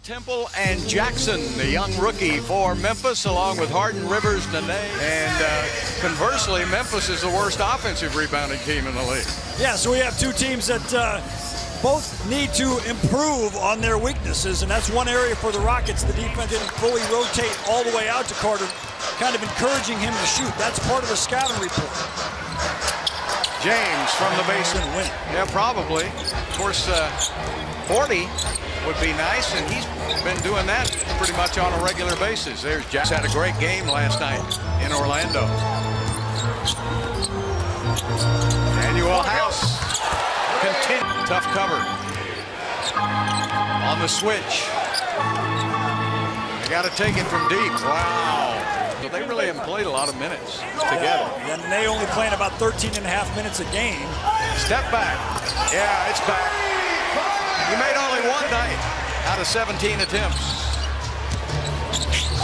Temple and Jackson, the young rookie for Memphis, along with Harden, Rivers, Nene. And conversely, Memphis is the worst offensive rebounding team in the league. Yeah, so we have two teams that both need to improve on their weaknesses, and that's one area for the Rockets. The defense didn't fully rotate all the way out to Carter, kind of encouraging him to shoot. That's part of the scouting report. James from the baseline. Yeah, probably. Of course, 40 would be nice, and he's been doing that pretty much on a regular basis. There's Jackson. Had a great game last night in Orlando. Manuel House. Tough cover. On the switch. They got to take it from deep. Wow. So they really haven't played a lot of minutes together. And they only playing about 13.5 minutes a game. Step back. Yeah, it's back. He made only one night out of 17 attempts.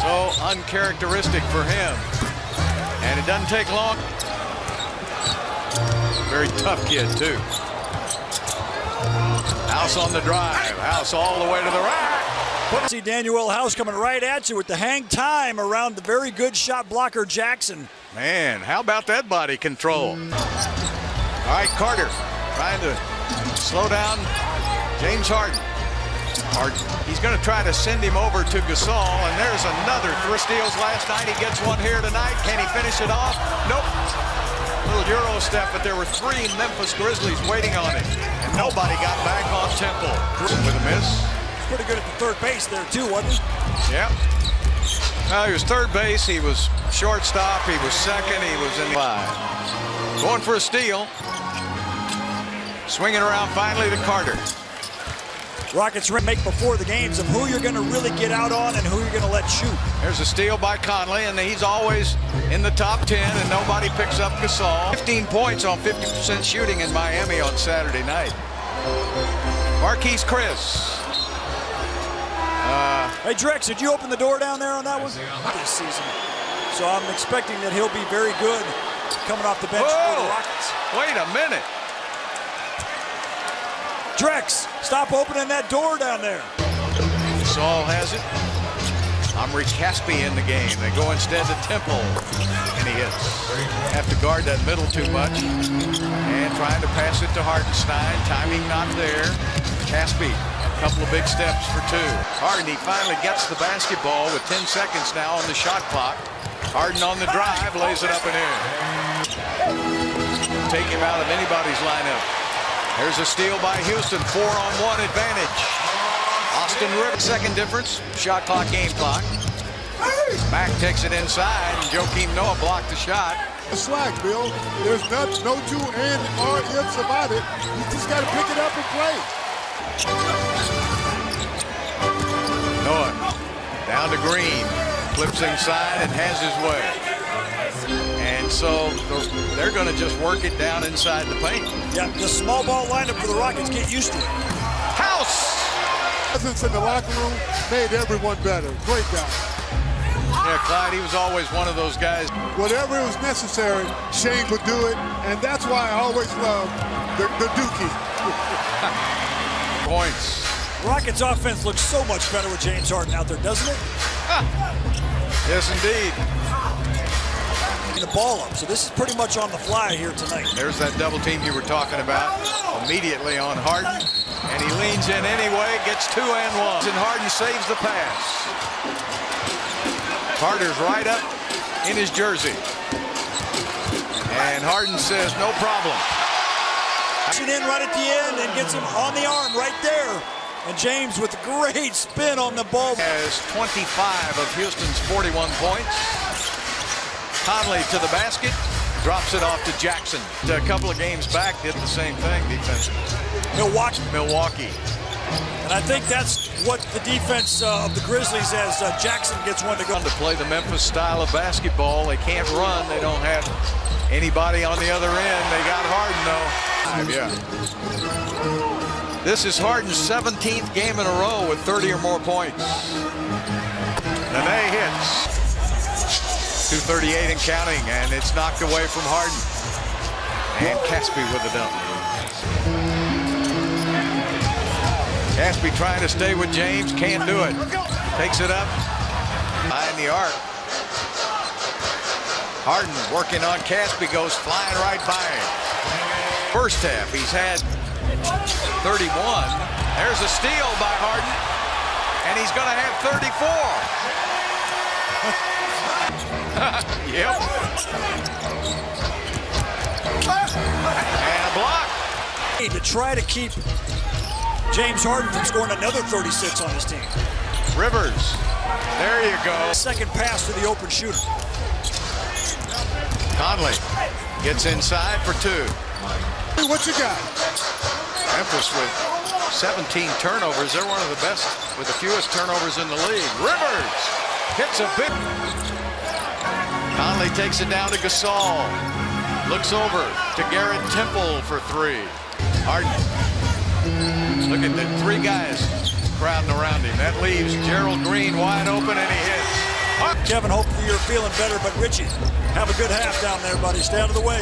So uncharacteristic for him. And it doesn't take long. Very tough kid, too. House on the drive. House all the way to the rack. See Daniel House coming right at you with the hang time around the very good shot blocker Jackson. Man, how about that body control? All right, Carter trying to slow down James Harden. He's going to try to send him over to Gasol, and there's another. 3 steals last night. He gets one here tonight. Can he finish it off? Nope. Little Euro step, but there were 3 Memphis Grizzlies waiting on it, and nobody got back on Temple with a miss. Pretty good at the third base there too, wasn't he? Yeah. Well, he was third base. He was shortstop. He was second. He was in the line. Going for a steal. Swinging around finally to Carter. Rockets make before the games of who you're going to really get out on and who you're going to let shoot. There's a steal by Conley, and he's always in the top 10, and nobody picks up Gasol. 15 points on 50% shooting in Miami on Saturday night. Marquise Chris. Hey, Drex, did you open the door down there on that one? This season. So I'm expecting that he'll be very good coming off the bench for the Rockets. Wait a minute. Drex, stop opening that door down there. Saul has it. Omri Caspi in the game. They go instead to Temple, and he hits. Have to guard that middle too much. And trying to pass it to Hartenstein. Timing not there. Caspi, a couple of big steps for 2. Harden, he finally gets the basketball with 10 seconds now on the shot clock. Harden on the drive, lays it up and in. Take him out of anybody's lineup. There's a steal by Houston, 4-on-1 advantage. Austin Rivers, second difference, shot clock, game clock. Mack takes it inside, and Joakim Noah blocked the shot. Slack, Bill. There's no two and or ifs about it. You just got to pick it up and play. Noah down to Green, flips inside and has his way. And so they're going to just work it down inside the paint. Yeah, the small ball lineup for the Rockets, get used to it. House! Presence in the locker room made everyone better. Great guy. Yeah, Clyde, he was always one of those guys. Whatever was necessary, Shane would do it, and that's why I always loved the Dookie. Points. Rockets offense looks so much better with James Harden out there, doesn't it? Yes, indeed. The ball up, so this is pretty much on the fly here tonight. There's that double team you were talking about immediately on Harden, and he leans in anyway, gets 2 and 1, and Harden saves the pass. Carter's right up in his jersey, and Harden says no problem. In right at the end and gets him on the arm right there. And James with a great spin on the ball. Has 25 of Houston's 41 points. Conley to the basket, drops it off to Jackson. A couple of games back, did the same thing defensively. Milwaukee. And I think that's what the defense of the Grizzlies as Jackson gets one to go. To play the Memphis style of basketball, they can't run. They don't have anybody on the other end. They got Harden though. Yeah. This is Harden's 17th game in a row with 30 or more points. Nene hits. 2:38 and counting, and it's knocked away from Harden. And Caspi with the dunk. Caspi trying to stay with James, can't do it. Takes it up behind the arc. Harden working on Caspi, goes flying right by him. First half, he's had 31. There's a steal by Harden, and he's going to have 34. Yep. And a block. To try to keep James Harden from scoring another 36 on his team. Rivers, there you go. Second pass to the open shooter. Conley gets inside for two. Hey, what you got? Memphis with 17 turnovers. They're one of the best with the fewest turnovers in the league. Rivers hits a big. Conley takes it down to Gasol. Looks over to Garrett Temple for three. Harden. Look at the three guys crowding around him. That leaves Gerald Green wide open, and he hits. Kevin, hopefully you're feeling better, but Richie, have a good half down there, buddy. Stay out of the way.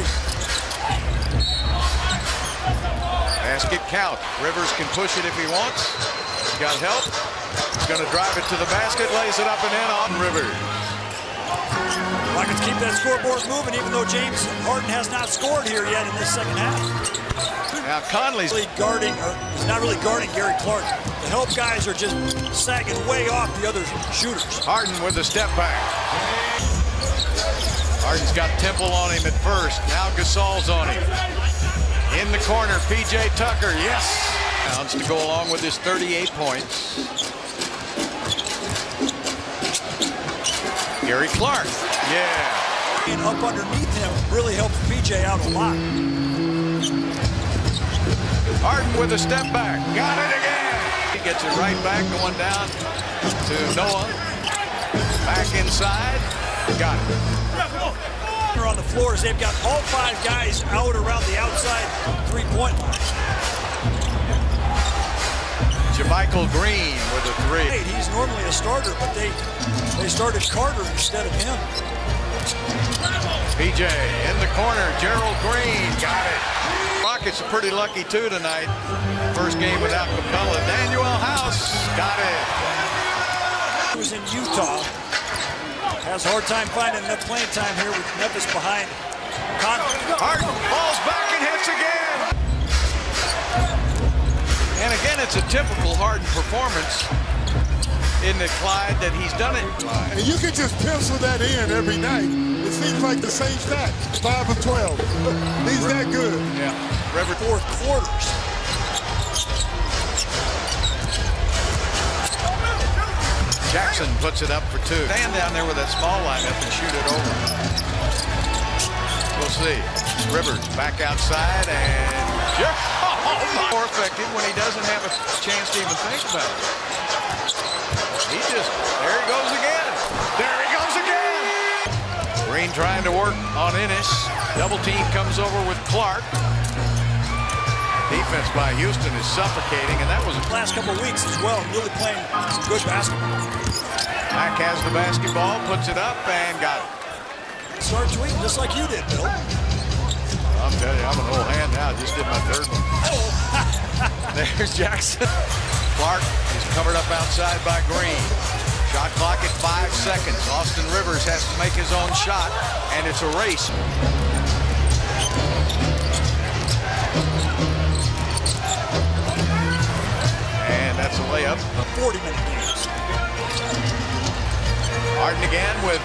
Basket count. Rivers can push it if he wants. He's got help. He's going to drive it to the basket, lays it up and in on Rivers. Rockets keep that scoreboard moving, even though James Harden has not scored here yet in this second half. Now Conley's guarding, or he's not really guarding Gary Clark. The help guys are just sagging way off the other shooters. Harden with a step back. Harden's got Temple on him at first. Now Gasol's on him. In the corner, P.J. Tucker, yes. Pounds to go along with his 38 points. Gary Clark, yeah. And up underneath him really helps P.J. out a lot. Harden with a step back, got it again. He gets it right back, going down to Noah. Back inside, got it. On the floor as they've got all five guys out around the outside three-point line. JaMychal Green with a three. He's normally a starter, but they started Carter instead of him. PJ in the corner, Gerald Green, got it. Rockets are pretty lucky too tonight. First game without Capella. Daniel House, got it. He was in Utah. Has a hard time finding enough playing time here with Memphis behind Conley. Harden falls back and hits again. And again, it's a typical Harden performance in the Clyde that he's done it. And you can just pencil that in every night. It seems like the same stat, 5 of 12. He's that good. Yeah. River fourth quarters. Jackson puts it up for two. Stand down there with that small lineup and shoot it over. We'll see. Rivers back outside and more effective when he doesn't have a chance to even think about it. There he goes again. There he goes again. Green trying to work on Ennis. Double team comes over with Clark. Defense by Houston is suffocating, and that was the last couple of weeks as well. Really playing some good basketball. Mack has the basketball, puts it up, and got it. Start tweeting just like you did, Bill. I'm telling you, I'm an old hand now. Just did my third one. There's Jackson. Clark is covered up outside by Green. Shot clock at 5 seconds. Austin Rivers has to make his own shot, and it's a race. And that's a layup. 40-minute games. Harden again with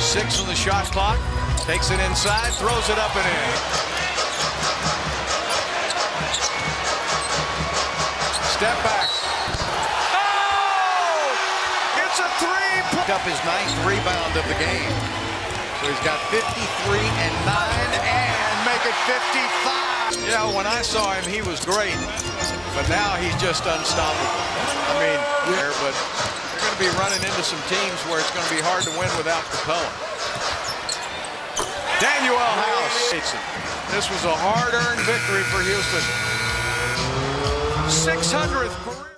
6 on the shot clock. Takes it inside, throws it up and in. Step back. Oh! It's a three. Picked up his 9th rebound of the game. So he's got 53 and 9 and make it 55. You know, when I saw him, he was great. But now he's just unstoppable. I mean, but they're going to be running into some teams where it's going to be hard to win without Capella. Daniel House. This was a hard-earned victory for Houston. 600th career.